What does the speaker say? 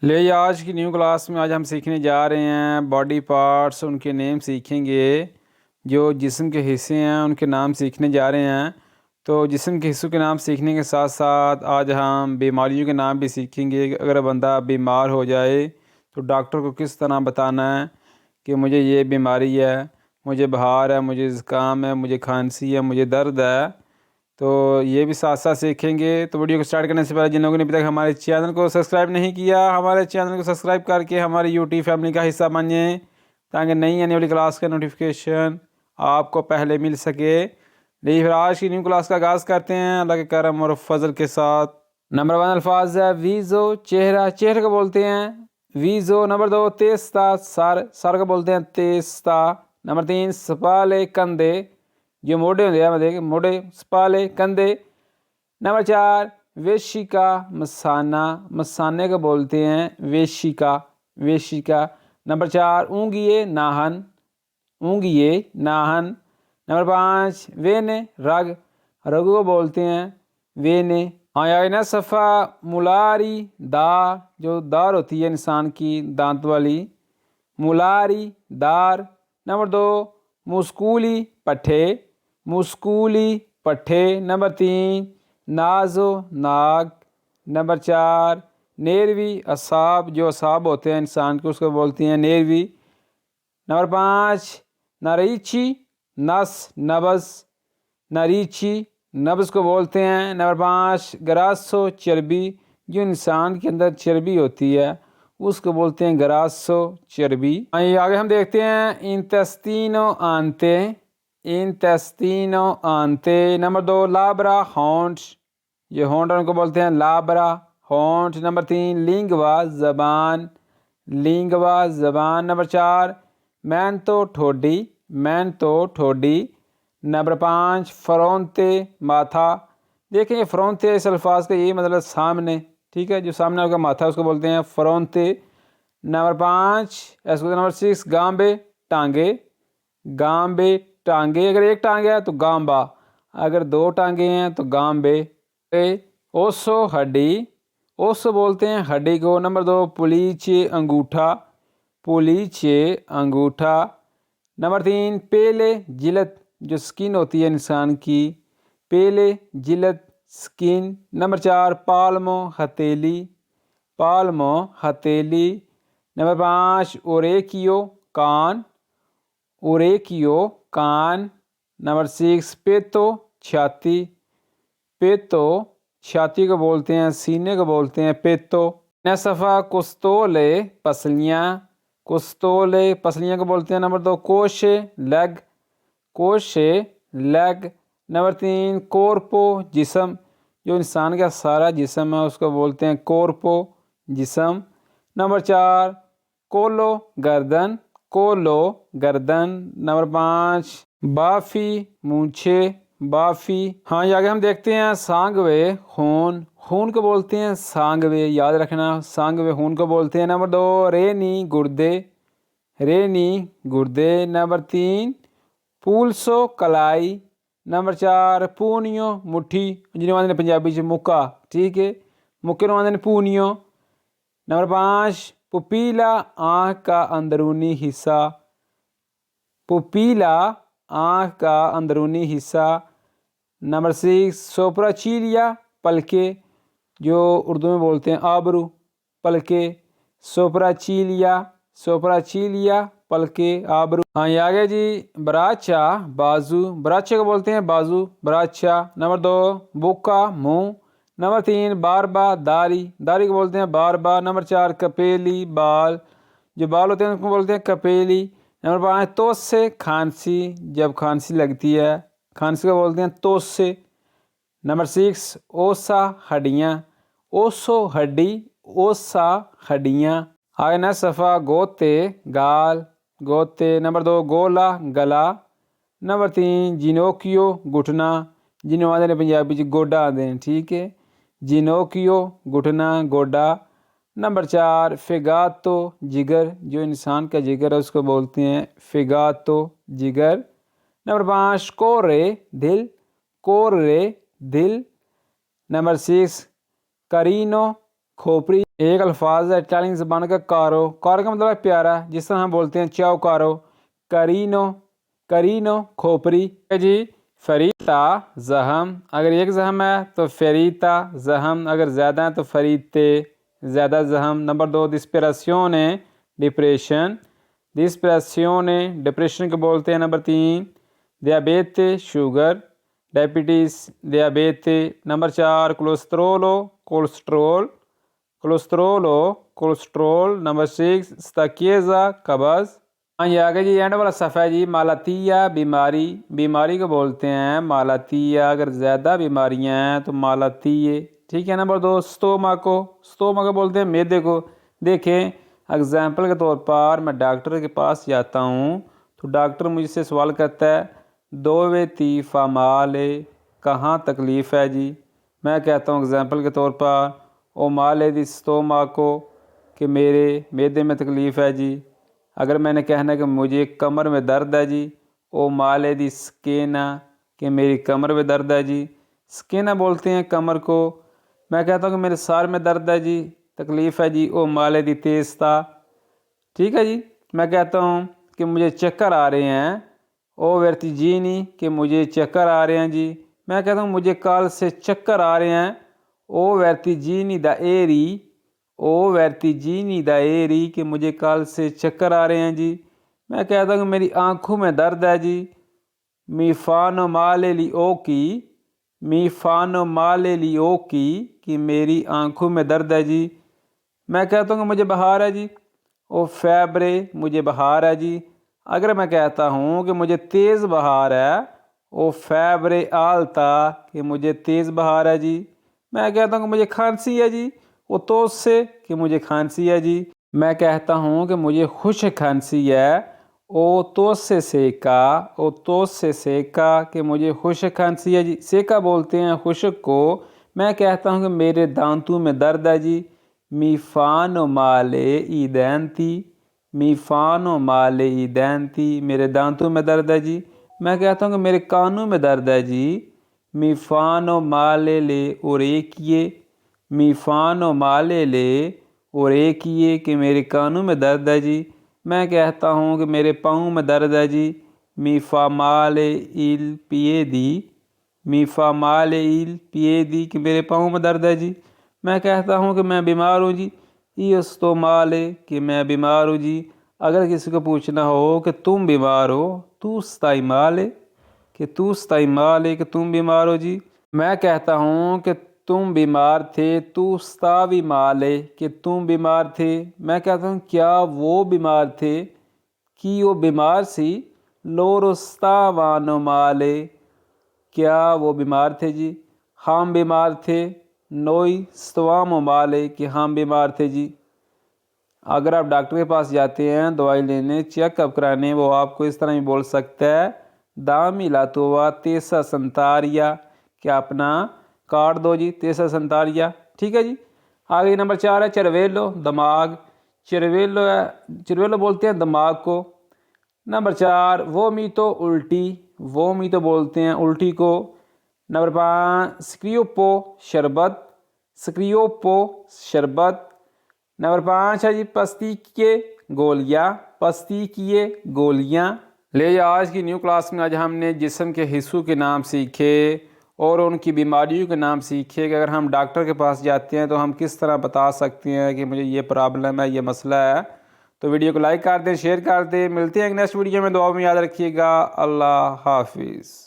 لے آج کی نیو کلاس میں آج ہم سیکھنے جا رہے ہیں باڈی پارٹس، ان کے نیم سیکھیں گے۔ جو جسم کے حصے ہیں ان کے نام سیکھنے جا رہے ہیں۔ تو جسم کے حصوں کے نام سیکھنے کے ساتھ ساتھ آج ہم بیماریوں کے نام بھی سیکھیں گے۔ اگر بندہ بیمار ہو جائے تو ڈاکٹر کو کس طرح بتانا ہے کہ مجھے یہ بیماری ہے، مجھے بخار ہے، مجھے زکام ہے، مجھے کھانسی ہے، مجھے درد ہے۔ تو یہ بھی ساتھ ساتھ سیکھیں گے۔ تو ویڈیو کو سٹارٹ کرنے سے پہلے جن لوگوں نے ابھی تک ہمارے چینل کو سبسکرائب نہیں کیا، ہمارے چینل کو سبسکرائب کر کے ہماری یوٹیوب فیملی کا حصہ بن جائیں تاکہ نئی آنے والی کلاس کا نوٹیفیکیشن آپ کو پہلے مل سکے۔ لیکن پھر آج کی نیو کلاس کا آغاز کرتے ہیں اللہ کے کرم اور فضل کے ساتھ۔ نمبر 1 الفاظ ہے ویزو، چہرہ، چہرے کو بولتے ہیں ویزو۔ نمبر 2 تیستا، سر، سر کو بولتے ہیں تیستا۔ نمبر 3 سپالے، کندھے، جو موڑے ہوتے ہیں موڑے، سپالے، کندھے۔ نمبر 4 ویشیکا، مسانہ، مسانے کو بولتے ہیں ویشیکا، ویشیکا۔ نمبر 4 اونگیے، ناہن، اونگیے، ناہن۔ نمبر 5 وینے، رگ، رگو کو بولتے ہیں وینے۔ آیا نا صفحہ مولاری، دار، جو دار ہوتی ہے انسان کی دانت والی، مولاری، دار۔ نمبر 2 مسکولی، پٹھے، مسکولی، پٹھے۔ نمبر 3 نازو، ناک۔ نمبر 4 نیروی، اعصاب، جو اعصاب ہوتے ہیں انسان کے اس کو بولتے ہیں نیروی۔ نمبر 5 نریچی، نس، نبض، نریچی، نبض کو بولتے ہیں۔ نمبر 5 گراسو، چربی، جو انسان کے اندر چربی ہوتی ہے اس کو بولتے ہیں گراسو، چربی۔ آگے ہم دیکھتے ہیں انتستینو، آنتے، انتستینو، آنتے۔ نمبر 2 لابرا، ہونٹ، یہ ہونٹ ان کو بولتے ہیں لابرا، ہونٹ۔ نمبر 3 لینگوا، زبان، لینگوا، زبان۔ نمبر 4 مینتو، ٹھوڈی، مینتو، ٹھوڈی۔ نمبر 5 فرونتے، ماتھا۔ دیکھیں یہ فرونتے اس الفاظ کا یہی مطلب سامنے، ٹھیک ہے، جو سامنے آپ کا ماتھا اس کو بولتے ہیں فرونتے۔ Number 5 number 6 گامبے، ٹانگے، گامبے، ٹانگے۔ اگر ایک ٹانگ ہے تو گامبا، اگر 2 ٹانگیں ہیں تو گامبے۔ اوسو، ہڈی، اوسو بولتے ہیں ہڈی کو۔ نمبر 2 پولیچے، انگوٹھا، پولیچے، انگوٹھا۔ نمبر 3 پیلے، جلد، جو سکن ہوتی ہے انسان کی، پیلے، جلد، سکن۔ نمبر 4 پالمو، ہتھیلی، پالمو، ہتھیلی۔ نمبر 5 اوریکیو، کان، اوریکیو، کان۔ نمبر 6 پیتو، چھاتی، پیتو، چھاتی کو بولتے ہیں، سینے کو بولتے ہیں پیتو۔ نصفہ کستولے، پسلیاں، کستولے، پسلیاں کو بولتے ہیں۔ نمبر 2 کوشے، لیگ، کوشے، لیگ۔ نمبر 3 کورپو، جسم، جو انسان کا سارا جسم ہے اس کو بولتے ہیں کورپو، جسم۔ نمبر 4 کولو، گردن، کولو، گردن۔ نمبر 5 بافی، مونچھے، بافی۔ یہ آگے ہم دیکھتے ہیں سانگوے، خون، خون کو بولتے ہیں سانگوے، یاد رکھنا سانگوے خون کو بولتے ہیں۔ نمبر 2 رینی، گردے، رینی، گردے۔ نمبر 3 پولسو، کلائی۔ نمبر 4 پونیو، مٹھی، جنہوں آدھے پنجابی سے مکہ، ٹھیک ہے، مکے نوں آدھے پونیو۔ نمبر 5 پپیلا، آنکھ کا اندرونی حصہ، پپیلا، آنکھ کا اندرونی حصہ۔ نمبر 6 سوپراچیلیا، پلکے، جو اردو میں بولتے ہیں آبرو، پلکے، سوپراچیلیا، سوپراچیلیا، پلکے، آبرو۔ یہ آگے جی براچا، بازو، براچے کو بولتے ہیں بازو، براچا۔ نمبر 2 بوکا، منہ۔ نمبر 3 باربا، داڑھی، داڑھی کو بولتے ہیں باربا۔ نمبر 4 کپیلی، بال، جو بال ہوتے ہیں ان کو بولتے ہیں کپیلی۔ نمبر 5 توسے، کھانسی، جب کھانسی لگتی ہے کھانسی کو بولتے ہیں توسے۔ نمبر 6 اوسا، ہڈیاں، اوسو، ہڈی، اوسا، ہڈیاں۔ آگے نا صفحہ گوتے، گال، گوتے۔ نمبر 2 گولا، گلا۔ نمبر 3 جینوکیو، گھٹنا، جنہوں آدھے پنجابی چ گوڈا آدھے ہیں، ٹھیک ہے، جینوکیو، گھٹنا، گوڈا۔ نمبر 4 فیگاتو، جگر، جو انسان کا جگر ہے اس کو بولتے ہیں فیگاتو، جگر۔ نمبر 5 کورے، دل، کورے، دل۔ نمبر 6 کرینو، کھوپڑی۔ ایک الفاظ ہے اٹالین زبان کا کارو، کارو کا مطلب ہے پیارا، جس طرح ہم بولتے ہیں چاؤ کارو، کرینو، کرینو کھوپری ہے جی، فریتا زہم، اگر ایک زہم ہے تو فریتا زہم، اگر زیادہ ہیں تو فریتے زیادہ زہم۔ نمبر 2 ڈسپریسیونے ڈپریشن، ڈسپریسیونے ڈپریشن کو بولتے ہیں۔ نمبر 3 دیابیتے شوگر، ڈائبٹیز دیابیتے۔ نمبر 4 کولیسٹرولو کولیسٹرول، کولیسٹرولو کولیسٹرول۔ نمبر 6 ستاکیزا قبض۔ ہاں یہ آگے جی اینڈ والا صفحہ ہے جی، مالاتیا بیماری، بیماری کو بولتے ہیں مالاتیا، اگر زیادہ بیماریاں ہیں تو مالاتیے، ٹھیک ہے۔ نمبر 2 سٹوماکو، سٹوماکو بولتے ہیں معدے کو۔ دیکھیں اگزامپل کے طور پر میں ڈاکٹر کے پاس جاتا ہوں تو ڈاکٹر مجھ سے سوال کرتا ہے دووے تی فامالے، کہاں تکلیف ہے جی؟ میں کہتا ہوں اگزامپل کے طور پر او مالے دی سٹوماکو، کہ میرے معدے میں تکلیف ہے جی۔ اگر میں نے کہنا ہے کہ مجھے کمر میں درد ہے جی، او مالے دی سکینہ، کہ میری کمر میں درد ہے جی، سکینہ بولتے ہیں کمر کو۔ میں کہتا ہوں کہ میرے سار میں درد ہے جی، تکلیف ہے جی، او مالے دی تیستا، ٹھیک ہے جی۔ میں کہتا ہوں کہ مجھے چکر آ رہے ہیں، او ورتیجینی، کہ مجھے چکر آ رہے ہیں جی۔ میں کہتا ہوں مجھے کل سے چکر آ رہے ہیں، او ورتیجینی دا ایری، او ورتیجینی دا ایری، کہ مجھے کل سے چکر آ رہے ہیں جی۔ میں کہتا ہوں کہ میری آنکھوں میں درد ہے جی، می فانو مالے لی اوکی، می فانو مالے لی اوکی، کہ میری آنکھوں میں درد ہے جی۔ میں کہتا ہوں کہ مجھے بخار ہے جی، او فیبرے، مجھے بخار ہے جی۔ اگر میں کہتا ہوں کہ مجھے تیز بخار ہے، او فیبرے آلتا، کہ مجھے تیز بخار ہے جی۔ میں کہتا ہوں کہ مجھے کھانسی ہے جی، او توس سے، کہ مجھے کھانسی ہے جی۔ میں کہتا ہوں کہ مجھے خشک کھانسی ہے، او توس سے سیکا، او توس سے سیکا، کہ مجھے خشک کھانسی ہے جی، سیکا بولتے ہیں خشک کو۔ میں کہتا ہوں کہ میرے دانتوں میں درد ہے جی، می فانو مالے ای دینتی، می فانو مالے ای دینتی، میرے دانتوں میں درد ہے جی۔ میں کہتا ہوں کہ میرے کانوں میں درد ہے جی، می فانو مالے لے اوریکیے، می فانو مالے لے اوریکیے، کہ میرے کانوں میں درد ہے جی۔ میں کہتا ہوں کہ میرے پاؤں میں درد ہے جی، می فا مالے ایل پییدی، می فا مالے ایل پییدی، کہ میرے پاؤں میں درد ہے جی۔ میں کہتا ہوں کہ میں بیمار ہوں جی، ایو ستو مالے، کہ میں بیمار ہوں جی۔ اگر کسی کو پوچھنا ہو کہ تم بیمار ہو، تو ستائی مالے، کہ تو ستائی مالے، کہ تم بیمار ہو جی۔ میں کہتا ہوں کہ تم بیمار تھے، تو ستاوی مالے، کہ تم بیمار تھے۔ میں کہتا ہوں کیا وہ بیمار تھے، کہ وہ بیمار سی، لورو ستاوانو مالے، کیا وہ بیمار تھے جی، ہم بیمار تھے، نوئی ستوامو مالے، کہ ہم بیمار تھے جی۔ اگر آپ ڈاکٹر کے پاس جاتے ہیں دوائی لینے، چیک اپ کرانے، وہ آپ کو اس طرح بھی بول سکتا ہے دامی لاتوا تیسا سنتاریا، کہ اپنا کارڈ دو جی، تیسا سنتاریا، ٹھیک ہے جی۔ آگے نمبر 4 ہے چرویلو، دماغ، چرویلو ہے، چرویلو بولتے ہیں دماغ کو۔ نمبر 4 وومیٹو الٹی، وومیٹو بولتے ہیں الٹی کو۔ نمبر 5 سکریوپو شربت، سکریوپو شربت۔ نمبر 5 ہے جی پستی کیے گولیاں، پستی کیے گولیاں۔ لے آج کی نیو کلاس میں آج ہم نے جسم کے حصوں کے نام سیکھے اور ان کی بیماریوں کے نام سیکھے، کہ اگر ہم ڈاکٹر کے پاس جاتے ہیں تو ہم کس طرح بتا سکتے ہیں کہ مجھے یہ پرابلم ہے، یہ مسئلہ ہے۔ تو ویڈیو کو لائک کر دیں، شیئر کر دیں، ملتے ہیں ایک نیکسٹ ویڈیو میں، دعا میں یاد رکھیے گا۔ اللہ حافظ۔